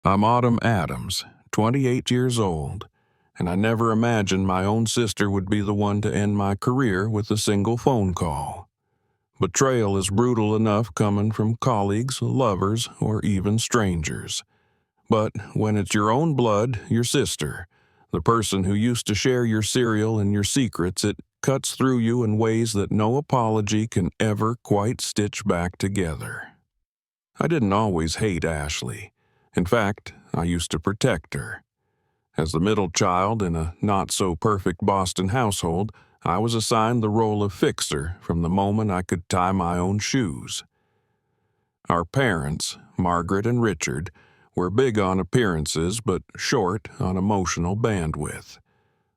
I'm Autumn Adams, 28 years old, and I never imagined my own sister would be the one to end my career with a single phone call. Betrayal is brutal enough coming from colleagues, lovers, or even strangers. But when it's your own blood, your sister, the person who used to share your cereal and your secrets, it cuts through you in ways that no apology can ever quite stitch back together. I didn't always hate Ashley. In fact, I used to protect her. As the middle child in a not-so-perfect Boston household, I was assigned the role of fixer from the moment I could tie my own shoes. Our parents, Margaret and Richard, were big on appearances but short on emotional bandwidth.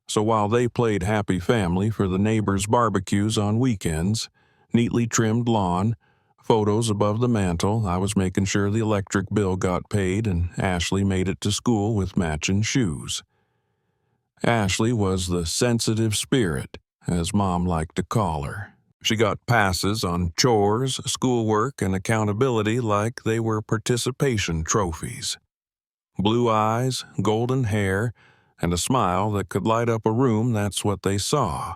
So while they played happy family for the neighbors' barbecues on weekends, neatly trimmed lawn, photos above the mantel, I was making sure the electric bill got paid and Ashley made it to school with matching shoes. Ashley was the sensitive spirit, as Mom liked to call her. She got passes on chores, schoolwork, and accountability like they were participation trophies. Blue eyes, golden hair, and a smile that could light up a room, that's what they saw.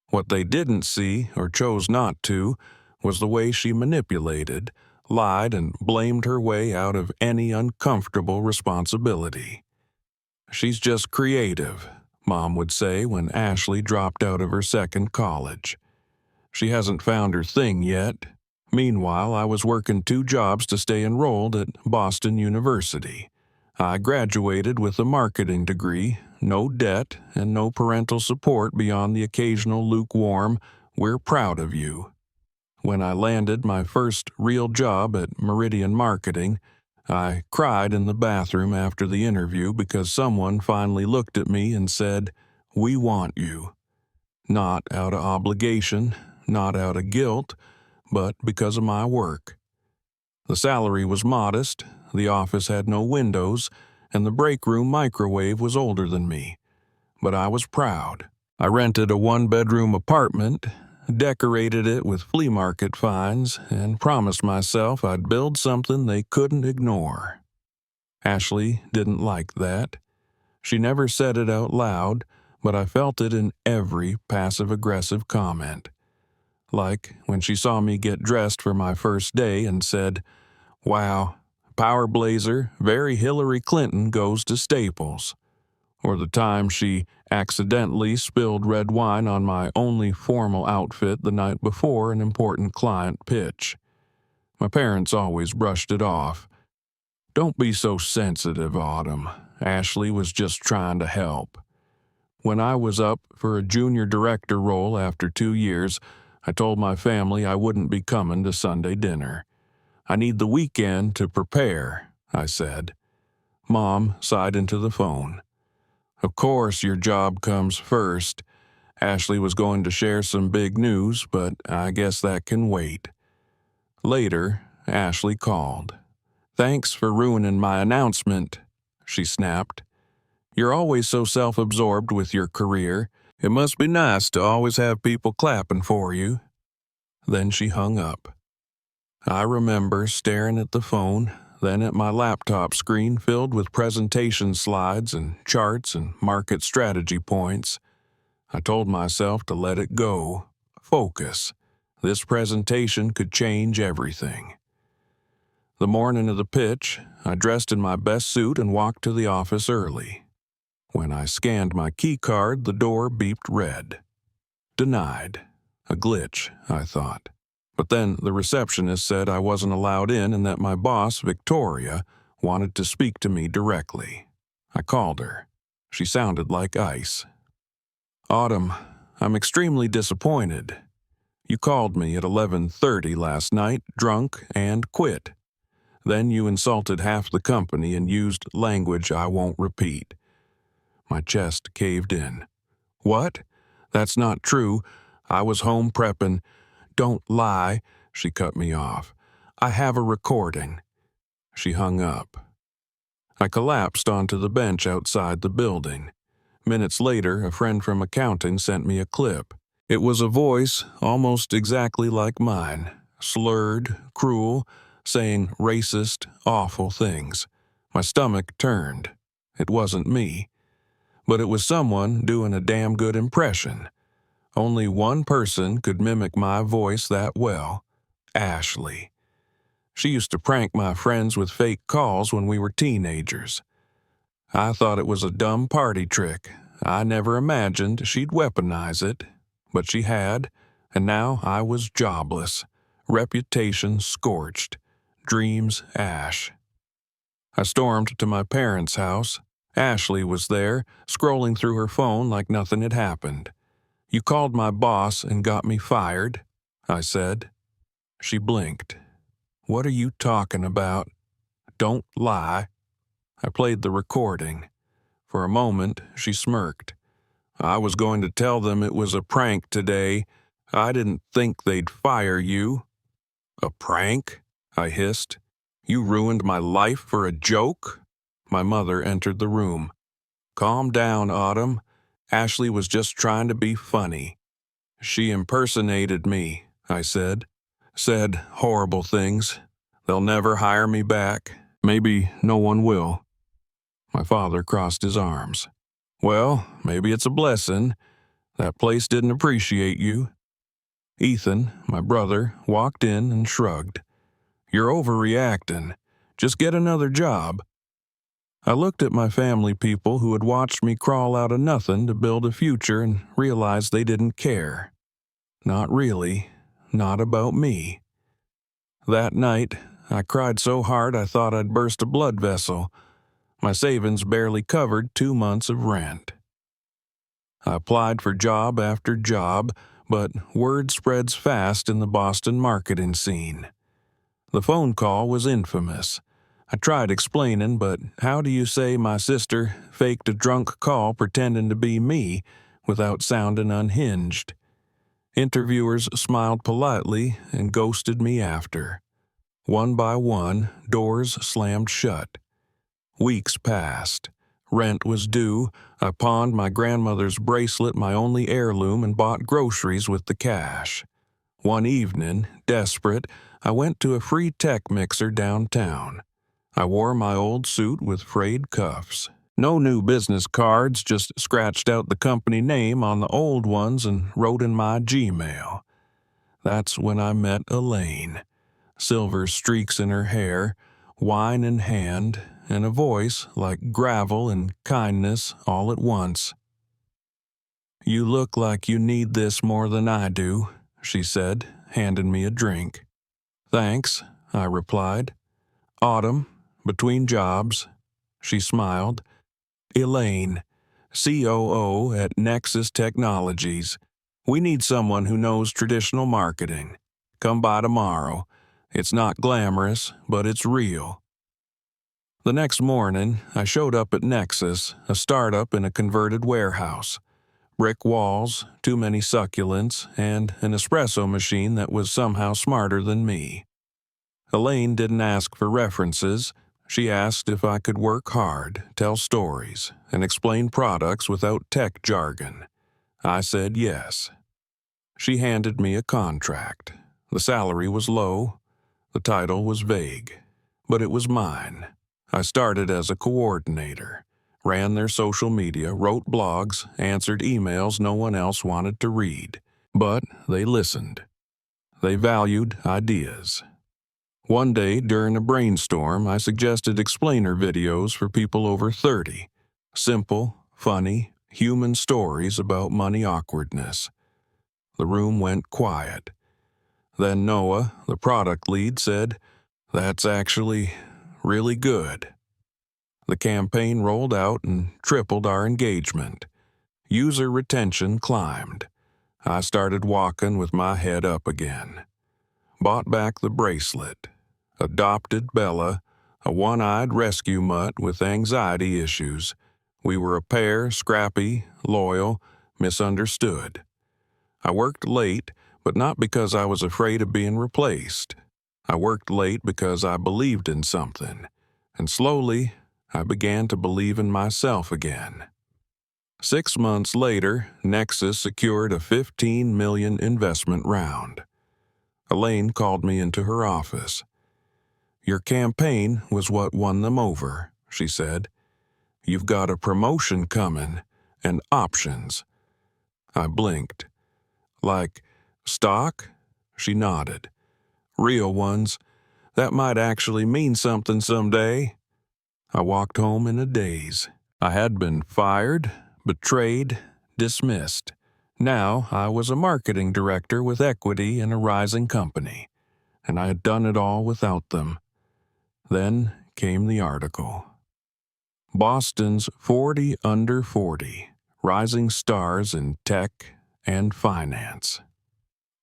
What they didn't see, or chose not to, was the way she manipulated, lied, and blamed her way out of any uncomfortable responsibility. "She's just creative," Mom would say when Ashley dropped out of her second college. "She hasn't found her thing yet." Meanwhile, I was working 2 jobs to stay enrolled at Boston University. I graduated with a marketing degree, no debt, and no parental support beyond the occasional lukewarm, "We're proud of you." When I landed my first real job at Meridian Marketing, I cried in the bathroom after the interview because someone finally looked at me and said, "We want you." Not out of obligation, not out of guilt, but because of my work. The salary was modest, the office had no windows, and the break room microwave was older than me. But I was proud. I rented a 1-bedroom apartment, decorated it with flea market finds, and promised myself I'd build something they couldn't ignore. Ashley didn't like that. She never said it out loud, but I felt it in every passive-aggressive comment. Like when she saw me get dressed for my first day and said, "Wow, power blazer, very Hillary Clinton goes to Staples." Or the time she accidentally spilled red wine on my only formal outfit the night before an important client pitch. My parents always brushed it off. "Don't be so sensitive, Autumn. Ashley was just trying to help." When I was up for a junior director role after 2 years, I told my family I wouldn't be coming to Sunday dinner. "I need the weekend to prepare," I said. Mom sighed into the phone. "Of course your job comes first." Ashley was going to share some big news, but I guess that can wait. Later, Ashley called. "Thanks for ruining my announcement," she snapped. "You're always so self-absorbed with your career. It must be nice to always have people clapping for you." Then she hung up. I remember staring at the phone, then at my laptop screen filled with presentation slides and charts and market strategy points. I told myself to let it go. Focus. This presentation could change everything. The morning of the pitch, I dressed in my best suit and walked to the office early. When I scanned my key card, the door beeped red. Denied. A glitch, I thought. But then the receptionist said I wasn't allowed in and that my boss, Victoria, wanted to speak to me directly. I called her. She sounded like ice. "Autumn, I'm extremely disappointed. You called me at 11:30 last night, drunk, and quit. Then you insulted half the company and used language I won't repeat." My chest caved in. "What? That's not true. I was home prepping." "Don't lie," she cut me off. "I have a recording." She hung up. I collapsed onto the bench outside the building. Minutes later, a friend from accounting sent me a clip. It was a voice almost exactly like mine, slurred, cruel, saying racist, awful things. My stomach turned. It wasn't me, but it was someone doing a damn good impression. Only one person could mimic my voice that well: Ashley. She used to prank my friends with fake calls when we were teenagers. I thought it was a dumb party trick. I never imagined she'd weaponize it, but she had, and now I was jobless, reputation scorched, dreams ash. I stormed to my parents' house. Ashley was there, scrolling through her phone like nothing had happened. "You called my boss and got me fired," I said. She blinked. "What are you talking about? Don't lie." I played the recording. For a moment, she smirked. "I was going to tell them it was a prank today. I didn't think they'd fire you." "A prank?" I hissed. "You ruined my life for a joke?" My mother entered the room. "Calm down, Autumn. Ashley was just trying to be funny." "She impersonated me," I said. "Said horrible things. They'll never hire me back. Maybe no one will." My father crossed his arms. "Well, maybe it's a blessing. That place didn't appreciate you." Ethan, my brother, walked in and shrugged. "You're overreacting. Just get another job." I looked at my family people who had watched me crawl out of nothing to build a future and realized they didn't care. Not really. Not about me. That night, I cried so hard I thought I'd burst a blood vessel. My savings barely covered 2 months of rent. I applied for job after job, but word spreads fast in the Boston marketing scene. The phone call was infamous. I tried explaining, but how do you say my sister faked a drunk call pretending to be me without sounding unhinged? Interviewers smiled politely and ghosted me after. One by one, doors slammed shut. Weeks passed. Rent was due. I pawned my grandmother's bracelet, my only heirloom, and bought groceries with the cash. One evening, desperate, I went to a free tech mixer downtown. I wore my old suit with frayed cuffs. No new business cards, just scratched out the company name on the old ones and wrote in my Gmail. That's when I met Elaine. Silver streaks in her hair, wine in hand, and a voice like gravel and kindness all at once. "You look like you need this more than I do," she said, handing me a drink. "Thanks," I replied. "Autumn, between jobs." She smiled. "Elaine, COO at Nexus Technologies. We need someone who knows traditional marketing. Come by tomorrow. It's not glamorous, but it's real." The next morning, I showed up at Nexus, a startup in a converted warehouse. Brick walls, too many succulents, and an espresso machine that was somehow smarter than me. Elaine didn't ask for references. She asked if I could work hard, tell stories, and explain products without tech jargon. I said yes. She handed me a contract. The salary was low. The title was vague. But it was mine. I started as a coordinator, ran their social media, wrote blogs, answered emails no one else wanted to read. But they listened. They valued ideas. One day during a brainstorm, I suggested explainer videos for people over 30. Simple, funny, human stories about money awkwardness. The room went quiet. Then Noah, the product lead, said, "That's actually really good." The campaign rolled out and tripled our engagement. User retention climbed. I started walking with my head up again. Bought back the bracelet. Adopted Bella, a one-eyed rescue mutt with anxiety issues. We were a pair, scrappy, loyal, misunderstood. I worked late, but not because I was afraid of being replaced. I worked late because I believed in something, and slowly I began to believe in myself again. 6 months later, Nexus secured a $15 million investment round. Elaine called me into her office. "Your campaign was what won them over," she said. "You've got a promotion coming, and options." I blinked. "Like stock?" She nodded. "Real ones. That might actually mean something someday." I walked home in a daze. I had been fired, betrayed, dismissed. Now I was a marketing director with equity in a rising company, and I had done it all without them. Then came the article. Boston's 40 under 40, rising stars in tech and finance.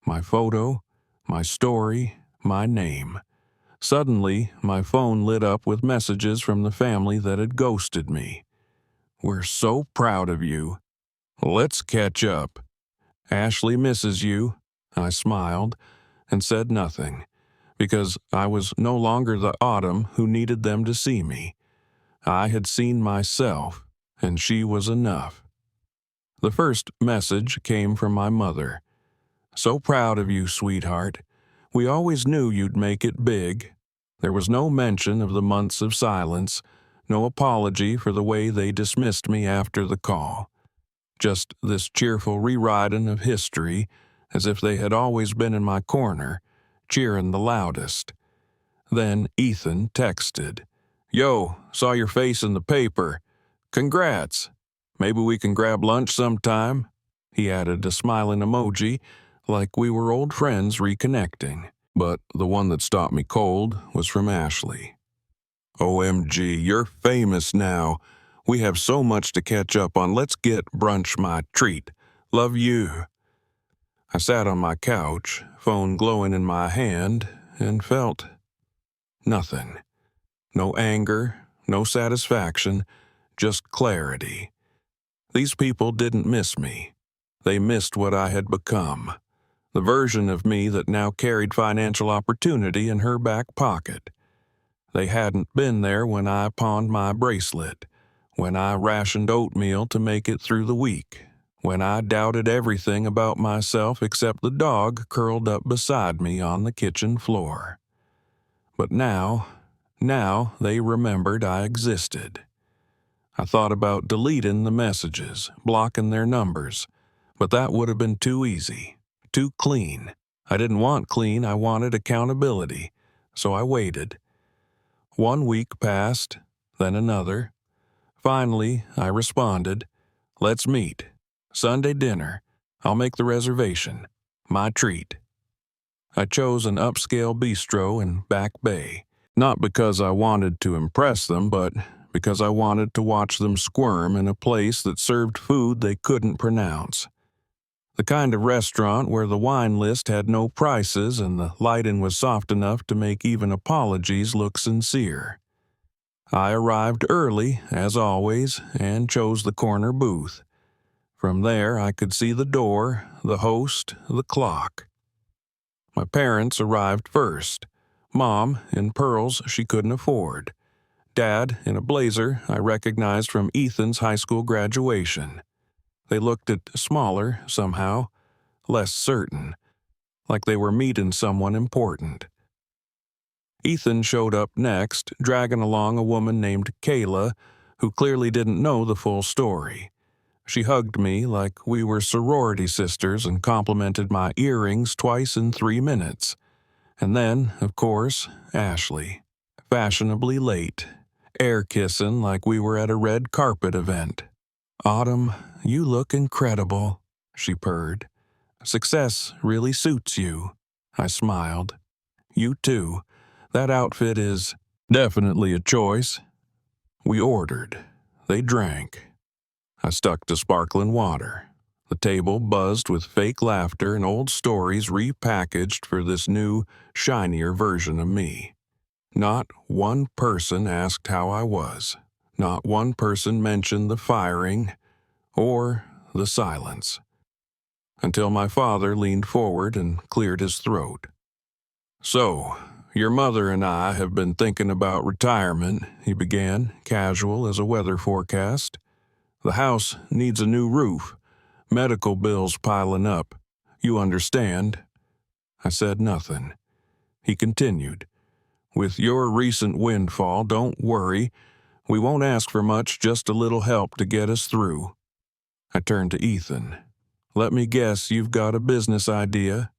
My photo, my story, my name. Suddenly, my phone lit up with messages from the family that had ghosted me. "We're so proud of you. Let's catch up. Ashley misses you." I smiled and said nothing, because I was no longer the Autumn who needed them to see me. I had seen myself, and she was enough. The first message came from my mother. "So proud of you, sweetheart. We always knew you'd make it big." There was no mention of the months of silence, no apology for the way they dismissed me after the call. Just this cheerful rewriting of history, as if they had always been in my corner, cheering the loudest. Then Ethan texted, "Yo, saw your face in the paper. Congrats. Maybe we can grab lunch sometime." He added a smiling emoji, like we were old friends reconnecting. But the one that stopped me cold was from Ashley. "OMG, you're famous now. We have so much to catch up on. Let's get brunch my treat. Love you." I sat on my couch, phone glowing in my hand, and felt nothing. No anger, no satisfaction, just clarity. These people didn't miss me. They missed what I had become. The version of me that now carried financial opportunity in her back pocket. They hadn't been there when I pawned my bracelet, when I rationed oatmeal to make it through the week, when I doubted everything about myself except the dog curled up beside me on the kitchen floor. But now they remembered I existed. I thought about deleting the messages, blocking their numbers, but that would have been too easy, too clean. I didn't want clean, I wanted accountability, so I waited. 1 week passed, then another. Finally, I responded, "Let's meet. Sunday dinner. I'll make the reservation. My treat." I chose an upscale bistro in Back Bay, not because I wanted to impress them, but because I wanted to watch them squirm in a place that served food they couldn't pronounce. The kind of restaurant where the wine list had no prices and the lighting was soft enough to make even apologies look sincere. I arrived early, as always, and chose the corner booth. From there, I could see the door, the host, the clock. My parents arrived first. Mom, in pearls she couldn't afford. Dad, in a blazer I recognized from Ethan's high school graduation. They looked smaller, somehow, less certain, like they were meeting someone important. Ethan showed up next, dragging along a woman named Kayla, who clearly didn't know the full story. She hugged me like we were sorority sisters and complimented my earrings twice in 3 minutes. And then, of course, Ashley, fashionably late, air kissing like we were at a red carpet event. "Autumn, you look incredible," she purred. "Success really suits you." I smiled. "You too. That outfit is definitely a choice." We ordered. They drank. I stuck to sparkling water. The table buzzed with fake laughter and old stories repackaged for this new, shinier version of me. Not one person asked how I was. Not one person mentioned the firing or the silence. Until my father leaned forward and cleared his throat. "So, your mother and I have been thinking about retirement," he began, casual as a weather forecast. "The house needs a new roof. Medical bills piling up. You understand?" I said nothing. He continued, "With your recent windfall, don't worry. We won't ask for much, just a little help to get us through." I turned to Ethan. "Let me guess you've got a business idea?"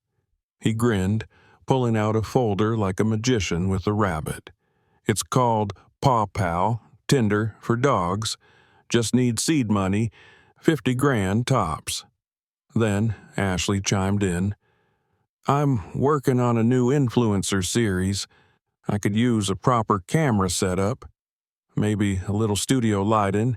He grinned, pulling out a folder like a magician with a rabbit. "It's called Paw Pal, Tinder for dogs. Just need seed money, 50 grand tops." Then Ashley chimed in. "I'm working on a new influencer series. I could use a proper camera setup, maybe a little studio lighting,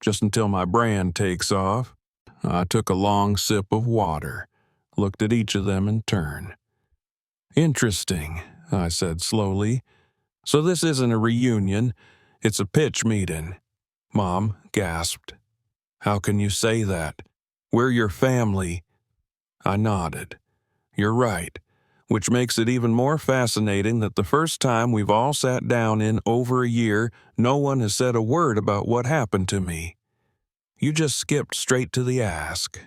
just until my brand takes off." I took a long sip of water, looked at each of them in turn. "Interesting," I said slowly. "So this isn't a reunion, it's a pitch meeting." Mom gasped. "How can you say that? We're your family." I nodded. "You're right, which makes it even more fascinating that the first time we've all sat down in over a year, no one has said a word about what happened to me. You just skipped straight to the ask."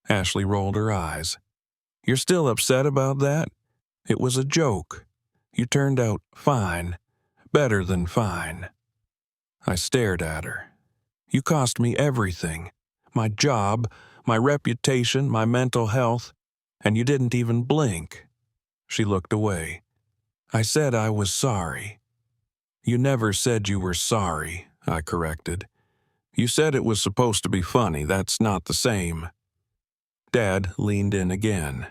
Ashley rolled her eyes. "You're still upset about that? It was a joke. You turned out fine, better than fine." I stared at her. "You cost me everything. My job, my reputation, my mental health, and you didn't even blink." She looked away. "I said I was sorry." "You never said you were sorry," I corrected. "You said it was supposed to be funny. That's not the same." Dad leaned in again.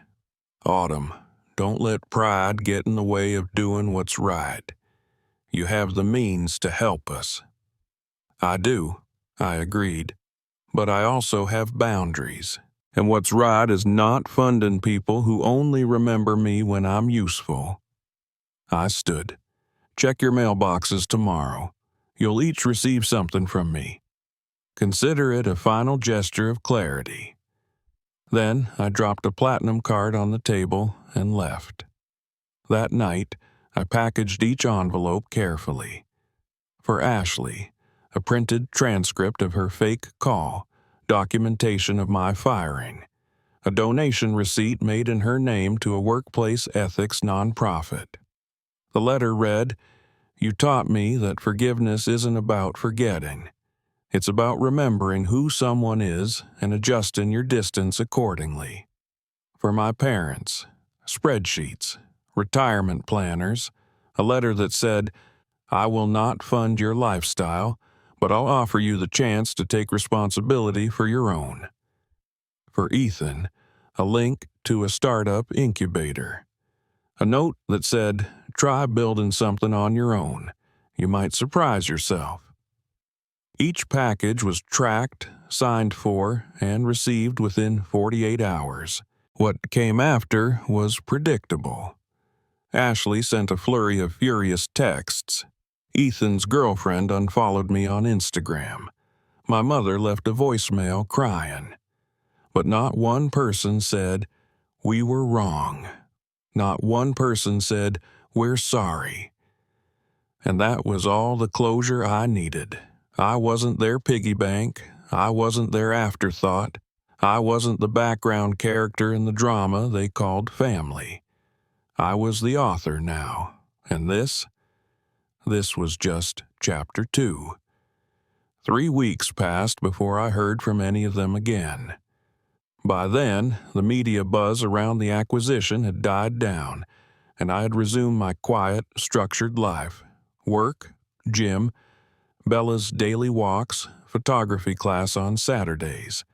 "Autumn, don't let pride get in the way of doing what's right. You have the means to help us." "I do," I agreed. "But I also have boundaries. And what's right is not funding people who only remember me when I'm useful." I stood. "Check your mailboxes tomorrow. You'll each receive something from me. Consider it a final gesture of clarity." Then I dropped a platinum card on the table and left. That night, I packaged each envelope carefully. For Ashley, a printed transcript of her fake call, documentation of my firing, a donation receipt made in her name to a workplace ethics nonprofit. The letter read, "You taught me that forgiveness isn't about forgetting. It's about remembering who someone is and adjusting your distance accordingly." For my parents, spreadsheets, retirement planners, a letter that said, "I will not fund your lifestyle, but I'll offer you the chance to take responsibility for your own." For Ethan, a link to a startup incubator. A note that said, "Try building something on your own. You might surprise yourself." Each package was tracked, signed for, and received within 48 hours. What came after was predictable. Ashley sent a flurry of furious texts. Ethan's girlfriend unfollowed me on Instagram. My mother left a voicemail crying. But not one person said, "We were wrong." Not one person said, "We're sorry." And that was all the closure I needed. I wasn't their piggy bank. I wasn't their afterthought. I wasn't the background character in the drama they called family. I was the author now, and this was just chapter 2. 3 weeks passed before I heard from any of them again. By then, the media buzz around the acquisition had died down, and I had resumed my quiet, structured life. Work, gym, Bella's daily walks, photography class on Saturdays.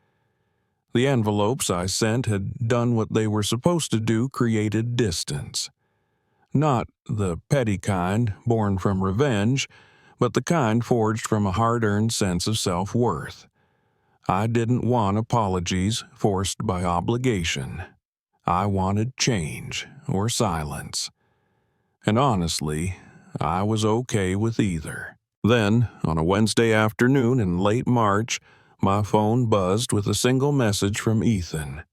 The envelopes I sent had done what they were supposed to do, created distance. Not the petty kind born from revenge, but the kind forged from a hard-earned sense of self-worth. I didn't want apologies forced by obligation. I wanted change or silence. And honestly, I was okay with either. Then, on a Wednesday afternoon in late March, my phone buzzed with a single message from Ethan.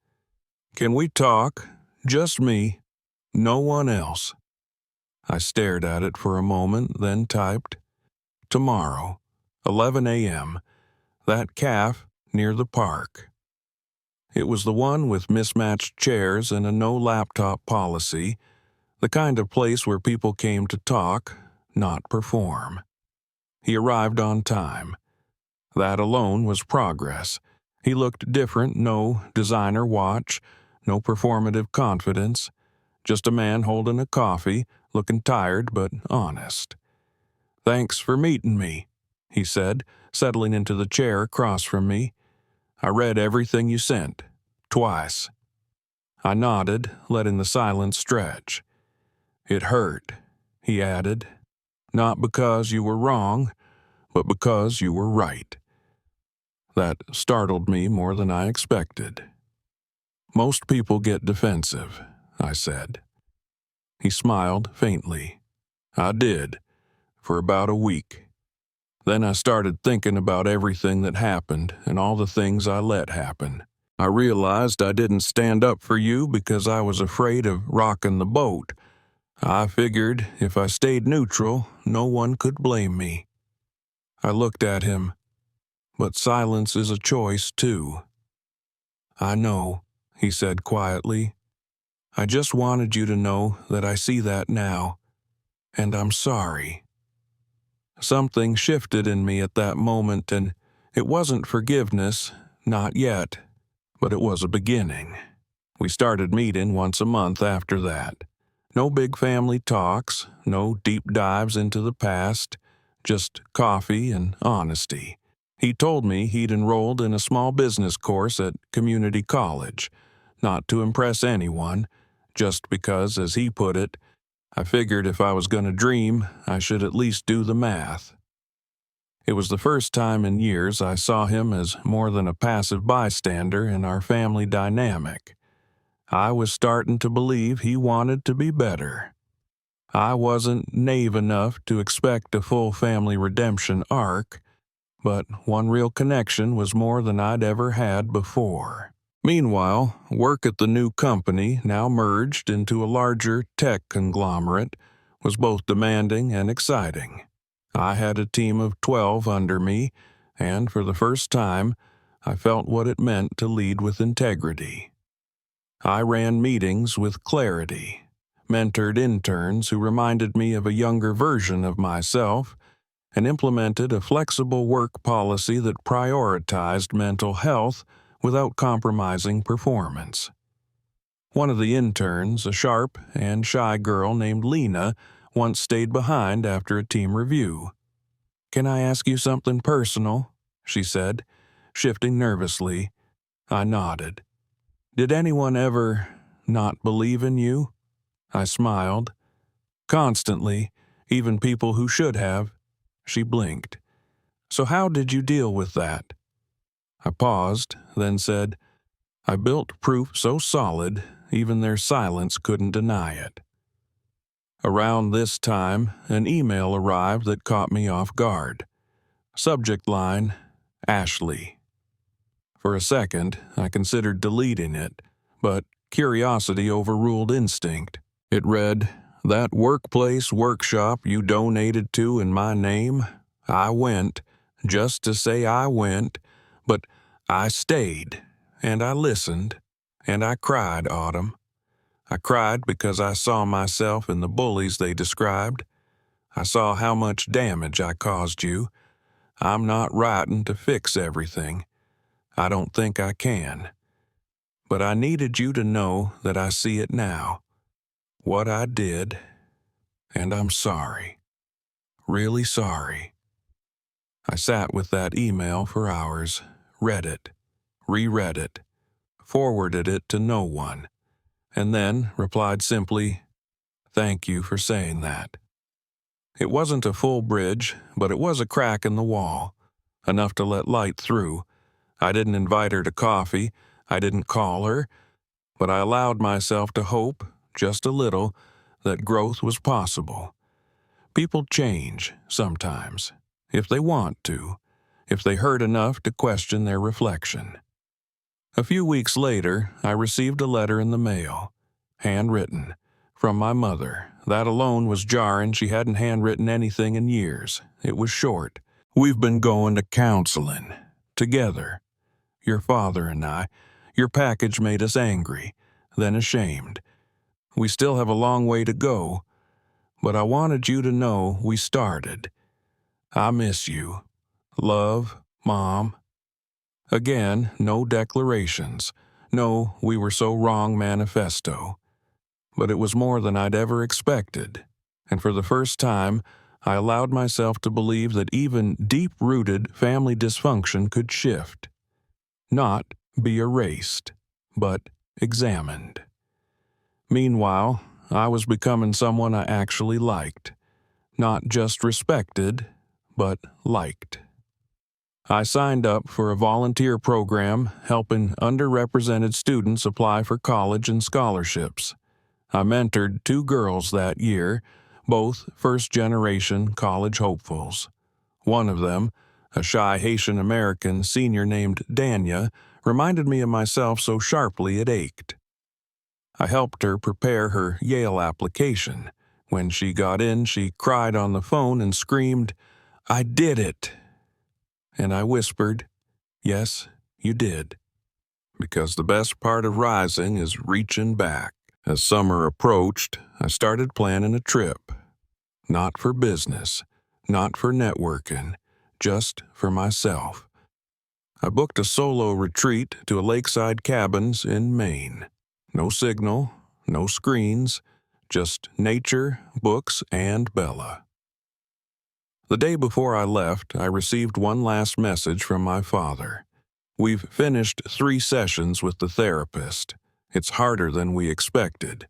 "Can we talk? Just me. No one else." I stared at it for a moment, then typed, "Tomorrow, 11 a.m., that calf near the park." It was the one with mismatched chairs and a no-laptop policy, the kind of place where people came to talk, not perform. He arrived on time. That alone was progress. He looked different, no designer watch, no performative confidence, just a man holding a coffee, looking tired but honest. "Thanks for meeting me," he said, settling into the chair across from me. "I read everything you sent. Twice." I nodded, letting the silence stretch. "It hurt," he added. "Not because you were wrong, but because you were right." That startled me more than I expected. "Most people get defensive," I said. He smiled faintly. "I did, for about a week. Then I started thinking about everything that happened and all the things I let happen. I realized I didn't stand up for you because I was afraid of rocking the boat. I figured if I stayed neutral, no one could blame me." I looked at him. "But silence is a choice, too." "I know," he said quietly. "I just wanted you to know that I see that now, and I'm sorry." Something shifted in me at that moment, and it wasn't forgiveness, not yet, but it was a beginning. We started meeting once a month after that. No big family talks, no deep dives into the past, just coffee and honesty. He told me he'd enrolled in a small business course at community college, not to impress anyone, just because, as he put it, I figured if I was going to dream, I should at least do the math. It was the first time in years I saw him as more than a passive bystander in our family dynamic. I was starting to believe he wanted to be better. I wasn't naive enough to expect a full family redemption arc, but one real connection was more than I'd ever had before. Meanwhile, work at the new company, now merged into a larger tech conglomerate, was both demanding and exciting. I had a team of 12 under me, and for the first time, I felt what it meant to lead with integrity. I ran meetings with clarity, mentored interns who reminded me of a younger version of myself, and implemented a flexible work policy that prioritized mental health without compromising performance. One of the interns, a sharp and shy girl named Lena, once stayed behind after a team review. "Can I ask you something personal?" she said, shifting nervously. I nodded. "Did anyone ever not believe in you?" I smiled. "Constantly, even people who should have." She blinked. "So how did you deal with that?" I paused, then said, "I built proof so solid, even their silence couldn't deny it." Around this time, an email arrived that caught me off guard. Subject line, Ashley. For a second, I considered deleting it, but curiosity overruled instinct. It read, "That workplace workshop you donated to in my name, I went, just to say I went, but I stayed, and I listened, and I cried, Autumn. I cried because I saw myself in the bullies they described. I saw how much damage I caused you. I'm not writing to fix everything. I don't think I can. But I needed you to know that I see it now. What I did, and I'm sorry. Really sorry." I sat with that email for hours, read it, reread it, forwarded it to no one, and then replied simply, "Thank you for saying that." It wasn't a full bridge, but it was a crack in the wall, enough to let light through. I didn't invite her to coffee, I didn't call her, but I allowed myself to hope, just a little, that growth was possible. People change, sometimes, if they want to, if they hurt enough to question their reflection. A few weeks later, I received a letter in the mail, handwritten, from my mother. That alone was jarring. She hadn't handwritten anything in years. It was short. "We've been going to counseling. Together. Your father and I. Your package made us angry, then ashamed. We still have a long way to go, but I wanted you to know we started. I miss you. Love, Mom. Again, no declarations. No, we were so wrong manifesto. But it was more than I'd ever expected. And for the first time, I allowed myself to believe that even deep-rooted family dysfunction could shift. Not be erased, but examined. Meanwhile, I was becoming someone I actually liked. Not just respected, but liked. I signed up for a volunteer program helping underrepresented students apply for college and scholarships. I mentored 2 girls that year, both first-generation college hopefuls. One of them, a shy Haitian-American senior named Danya, reminded me of myself so sharply it ached. I helped her prepare her Yale application. When she got in, she cried on the phone and screamed, "I did it!" And I whispered, "Yes, you did." Because the best part of rising is reaching back. As summer approached, I started planning a trip. Not for business, not for networking, just for myself. I booked a solo retreat to a lakeside cabins in Maine. No signal, no screens, just nature, books, and Bella. The day before I left, I received one last message from my father. "We've finished 3 sessions with the therapist. It's harder than we expected.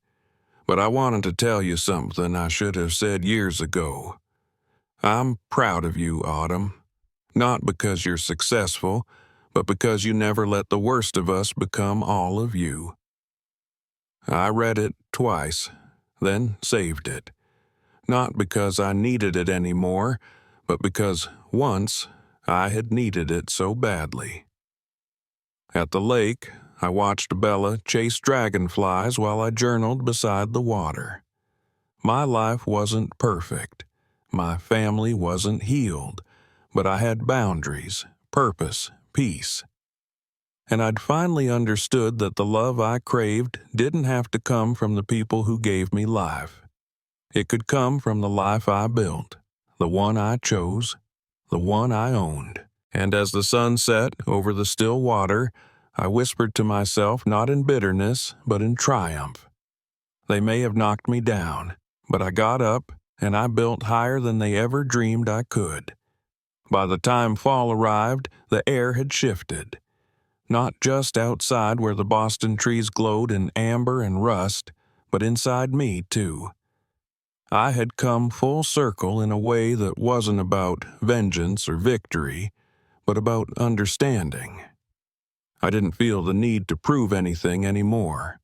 But I wanted to tell you something I should have said years ago. I'm proud of you, Autumn. Not because you're successful, but because you never let the worst of us become all of you." I read it twice, then saved it. Not because I needed it anymore, but because once I had needed it so badly. At the lake, I watched Bella chase dragonflies while I journaled beside the water. My life wasn't perfect. My family wasn't healed, but I had boundaries, purpose, peace. And I'd finally understood that the love I craved didn't have to come from the people who gave me life. It could come from the life I built, the one I chose, the one I owned. And as the sun set over the still water, I whispered to myself not in bitterness, but in triumph. They may have knocked me down, but I got up and I built higher than they ever dreamed I could. By the time fall arrived, the air had shifted. Not just outside where the Boston trees glowed in amber and rust, but inside me, too. I had come full circle in a way that wasn't about vengeance or victory, but about understanding. I didn't feel the need to prove anything anymore.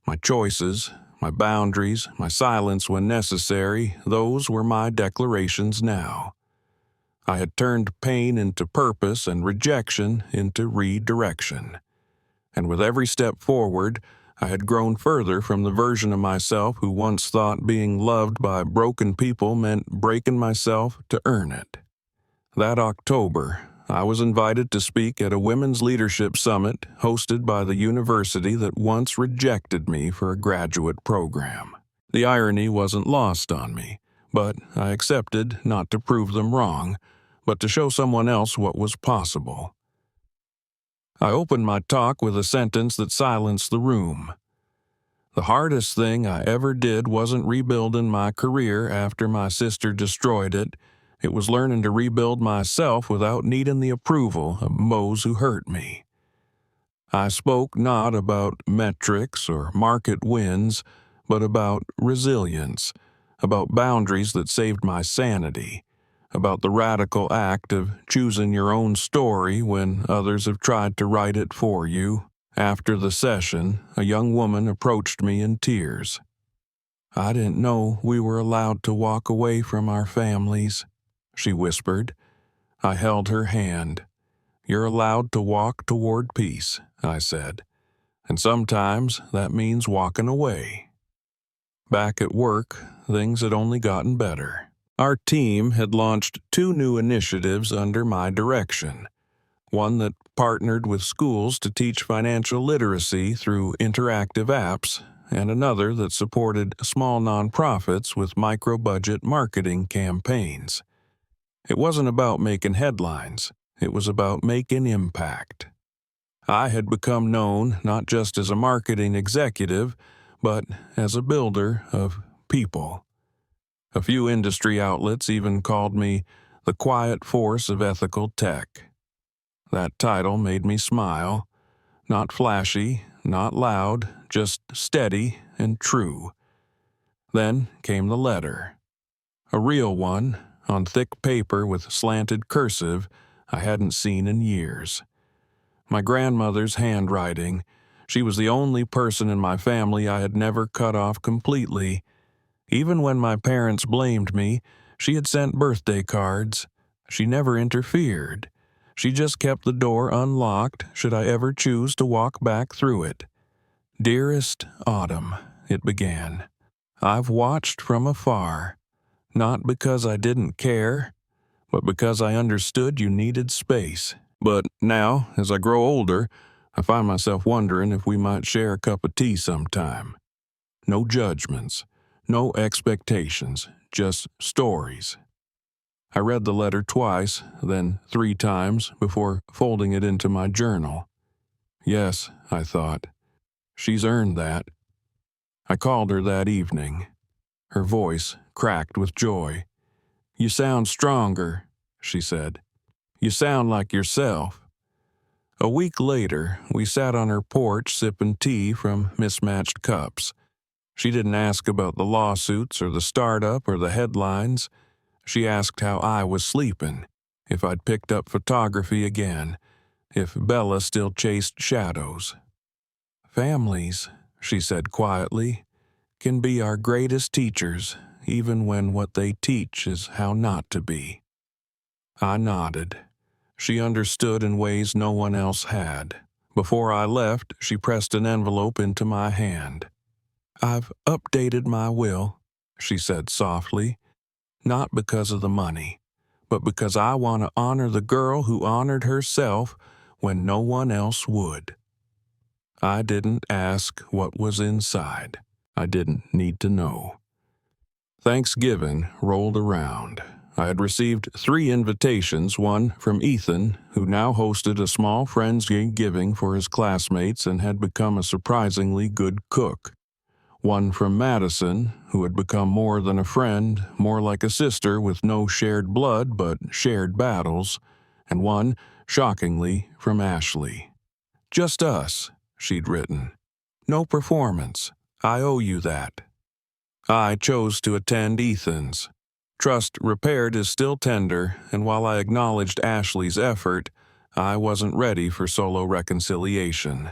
My choices, my boundaries, my silence when necessary, those were my declarations now. I had turned pain into purpose and rejection into redirection. And with every step forward, I had grown further from the version of myself who once thought being loved by broken people meant breaking myself to earn it. That October, I was invited to speak at a women's leadership summit hosted by the university that once rejected me for a graduate program. The irony wasn't lost on me, but I accepted not to prove them wrong, but to show someone else what was possible. I opened my talk with a sentence that silenced the room. The hardest thing I ever did wasn't rebuilding my career after my sister destroyed it. It was learning to rebuild myself without needing the approval of those who hurt me. I spoke not about metrics or market wins, but about resilience, about boundaries that saved my sanity, about the radical act of choosing your own story when others have tried to write it for you. After the session, a young woman approached me in tears. "I didn't know we were allowed to walk away from our families," she whispered. I held her hand. "You're allowed to walk toward peace," I said. "And sometimes that means walking away." Back at work, things had only gotten better. Our team had launched 2 new initiatives under my direction. One that partnered with schools to teach financial literacy through interactive apps, and another that supported small nonprofits with micro-budget marketing campaigns. It wasn't about making headlines. It was about making impact. I had become known not just as a marketing executive, but as a builder of people. A few industry outlets even called me the quiet force of ethical tech. That title made me smile. Not flashy, not loud, just steady and true. Then came the letter. A real one, on thick paper with slanted cursive I hadn't seen in years. My grandmother's handwriting. She was the only person in my family I had never cut off completely. Even when my parents blamed me, she had sent birthday cards. She never interfered. She just kept the door unlocked should I ever choose to walk back through it. Dearest Autumn, it began. I've watched from afar, not because I didn't care, but because I understood you needed space. But now, as I grow older, I find myself wondering if we might share a cup of tea sometime. No judgments, no expectations, just stories. I read the letter twice, then 3 times before folding it into my journal. Yes, I thought, she's earned that. I called her that evening. Her voice cracked with joy. You sound stronger, she said. You sound like yourself. A week later, we sat on her porch sipping tea from mismatched cups. She didn't ask about the lawsuits or the startup or the headlines. She asked how I was sleeping, if I'd picked up photography again, if Bella still chased shadows. Families, she said quietly, can be our greatest teachers, even when what they teach is how not to be. I nodded. She understood in ways no one else had. Before I left, she pressed an envelope into my hand. I've updated my will, she said softly, not because of the money, but because I want to honor the girl who honored herself when no one else would. I didn't ask what was inside. I didn't need to know. Thanksgiving rolled around. I had received 3 invitations, one from Ethan, who now hosted a small Friendsgiving for his classmates and had become a surprisingly good cook. One from Madison, who had become more than a friend, more like a sister with no shared blood but shared battles, and one, shockingly, from Ashley. Just us, she'd written. No performance. I owe you that. I chose to attend Ethan's. Trust repaired is still tender, and while I acknowledged Ashley's effort, I wasn't ready for solo reconciliation.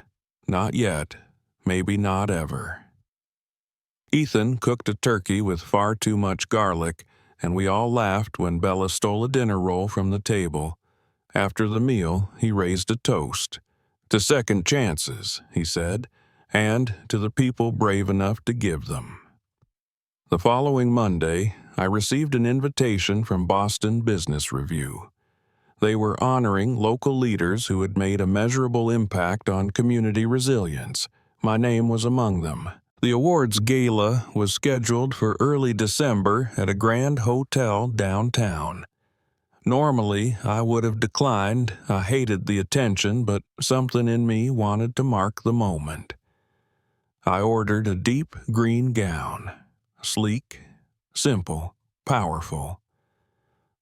Not yet. Maybe not ever. Ethan cooked a turkey with far too much garlic, and we all laughed when Bella stole a dinner roll from the table. After the meal, he raised a toast. To second chances, he said, and to the people brave enough to give them. The following Monday, I received an invitation from Boston Business Review. They were honoring local leaders who had made a measurable impact on community resilience. My name was among them. The awards gala was scheduled for early December at a grand hotel downtown. Normally, I would have declined. I hated the attention, but something in me wanted to mark the moment. I ordered a deep green gown. Sleek, simple, powerful.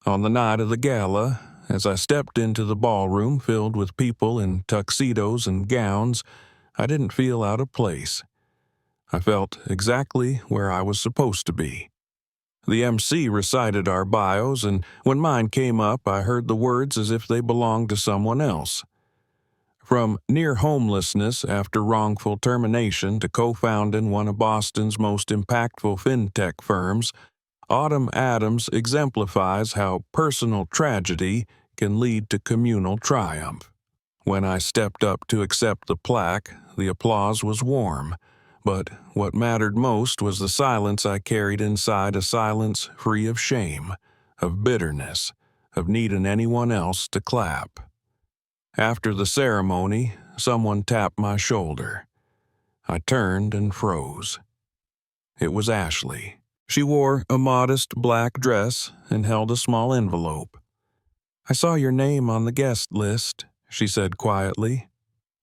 On the night of the gala, as I stepped into the ballroom filled with people in tuxedos and gowns, I didn't feel out of place. I felt exactly where I was supposed to be. The MC recited our bios, and when mine came up, I heard the words as if they belonged to someone else. From near homelessness after wrongful termination to co-founding one of Boston's most impactful fintech firms, Autumn Adams exemplifies how personal tragedy can lead to communal triumph. When I stepped up to accept the plaque, the applause was warm, but what mattered most was the silence I carried inside, a silence free of shame, of bitterness, of needing anyone else to clap. After the ceremony, someone tapped my shoulder. I turned and froze. It was Ashley. She wore a modest black dress and held a small envelope. "I saw your name on the guest list," she said quietly.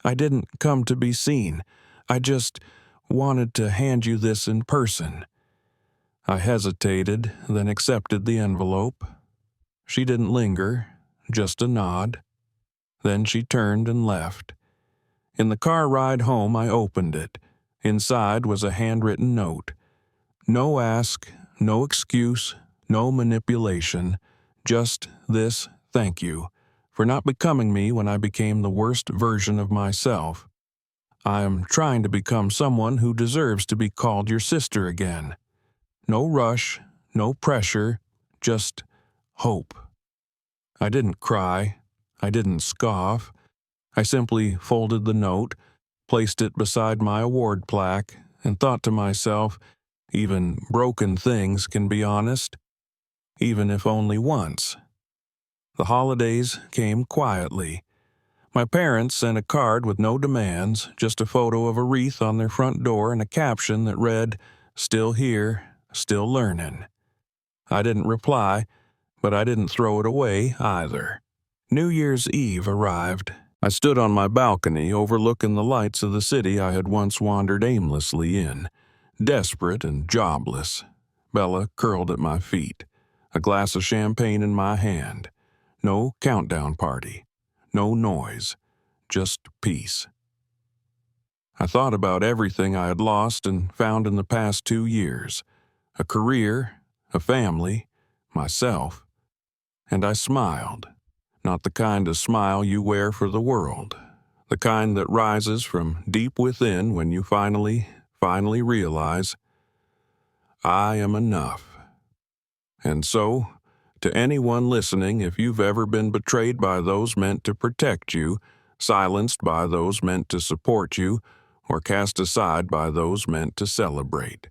"I didn't come to be seen. I just wanted to hand you this in person." I hesitated, then accepted the envelope. She didn't linger, just a nod. Then she turned and left. In the car ride home, I opened it. Inside was a handwritten note. No ask, no excuse, no manipulation, just this thank you for not becoming me when I became the worst version of myself. I am trying to become someone who deserves to be called your sister again. No rush, no pressure, just hope. I didn't cry. I didn't scoff. I simply folded the note, placed it beside my award plaque, and thought to myself, even broken things can be honest, even if only once. The holidays came quietly. My parents sent a card with no demands, just a photo of a wreath on their front door and a caption that read, "Still here, still learning." I didn't reply, but I didn't throw it away either. New Year's Eve arrived. I stood on my balcony overlooking the lights of the city I had once wandered aimlessly in, desperate and jobless. Bella curled at my feet, a glass of champagne in my hand. No countdown party, no noise, just peace. I thought about everything I had lost and found in the past 2 years, a career, a family, myself, and I smiled. Not the kind of smile you wear for the world, the kind that rises from deep within when you finally realize, I am enough. And so, to anyone listening, if you've ever been betrayed by those meant to protect you, silenced by those meant to support you, or cast aside by those meant to celebrate,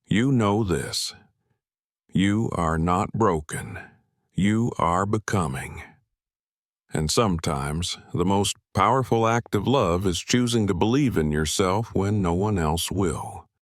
you know this. You are not broken. You are becoming. And sometimes, the most powerful act of love is choosing to believe in yourself when no one else will.